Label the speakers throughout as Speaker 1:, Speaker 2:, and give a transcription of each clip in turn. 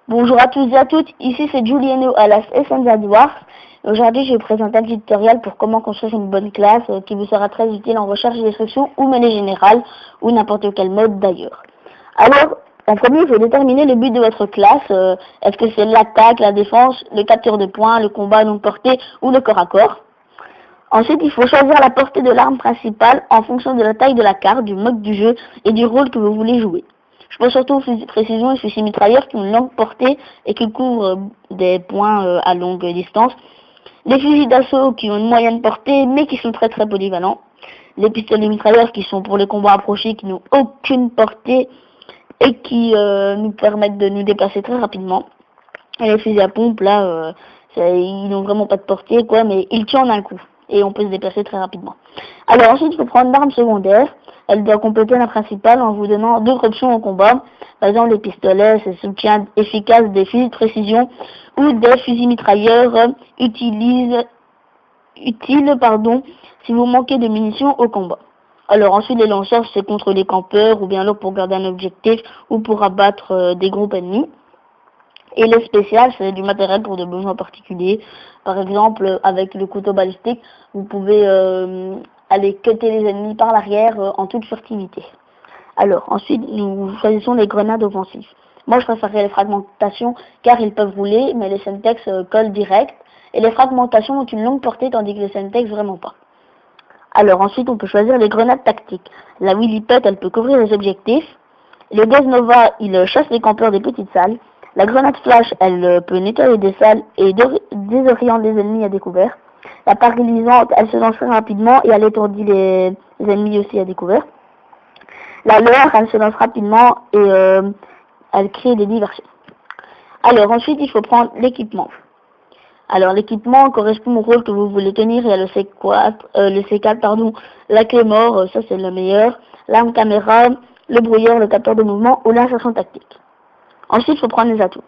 Speaker 1: Bonjour à tous et à toutes, ici c'est Giuliano alias SNZ Wars. Aujourd'hui je vais vous présenter un petit tutoriel pour comment construire une bonne classe qui vous sera très utile en recherche et destruction ou mêlée générale ou n'importe quel mode d'ailleurs. Alors, en premier, il faut déterminer le but de votre classe. Est-ce que c'est l'attaque, la défense, le capture de points, le combat à longue portée ou le corps à corps? Ensuite, il faut choisir la portée de l'arme principale en fonction de la taille de la carte, du mode du jeu et du rôle que vous voulez jouer. Je pense surtout aux fusils de précision et fusils mitrailleurs qui ont une longue portée et qui couvrent des points à longue distance. Les fusils d'assaut qui ont une moyenne portée mais qui sont très polyvalents. Les pistolets mitrailleurs qui sont pour les combats approchés qui n'ont aucune portée et qui nous permettent de nous déplacer très rapidement. Et les fusils à pompe là, ils n'ont vraiment pas de portée quoi, mais ils tuent en un coup et on peut se déplacer très rapidement. Alors ensuite, il faut prendre l'arme secondaire. Elle doit compléter la principale en vous donnant d'autres options au combat. Par exemple, les pistolets, c'est soutien efficace des fusils de précision ou des fusils mitrailleurs utiles si vous manquez de munitions au combat. Alors ensuite, les lanceurs, c'est contre les campeurs ou bien alors pour garder un objectif ou pour abattre des groupes ennemis. Et les spéciales, c'est du matériel pour des besoins particuliers. Par exemple, avec le couteau balistique, vous pouvez aller cutter les ennemis par l'arrière en toute furtivité. Alors, ensuite, nous choisissons les grenades offensives. Moi, je préférerais les fragmentations car ils peuvent rouler, mais les Semtex collent direct. Et les fragmentations ont une longue portée, tandis que les Semtex, vraiment pas. Alors, ensuite, on peut choisir les grenades tactiques. La Willy Pet, elle peut couvrir les objectifs. Le Gaz Nova, il chasse les campeurs des petites salles. La grenade flash, elle peut nettoyer des salles et désoriente les ennemis à découvert. La paralysante, elle se lance très rapidement et elle étourdit les ennemis aussi à découvert. La leurre, elle se lance rapidement et elle crée des diversions. Alors ensuite, il faut prendre l'équipement. Alors l'équipement correspond au rôle que vous voulez tenir. Il y a le C4, la clé mort, ça c'est le meilleur, l'arme caméra, le brouilleur, le capteur de mouvement ou l'insertion tactique. Ensuite, il faut prendre les atouts.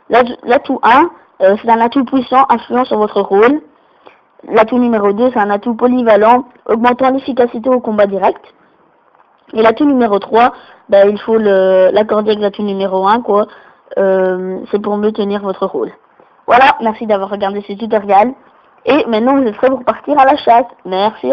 Speaker 1: L'atout 1, c'est un atout puissant influent sur votre rôle. L'atout numéro 2, c'est un atout polyvalent, augmentant l'efficacité au combat direct. Et l'atout numéro 3, il faut l'accorder avec l'atout numéro 1, quoi. C'est pour mieux tenir votre rôle. Voilà, merci d'avoir regardé ce tutoriel. Et maintenant, vous êtes prêts pour partir à la chasse. Merci.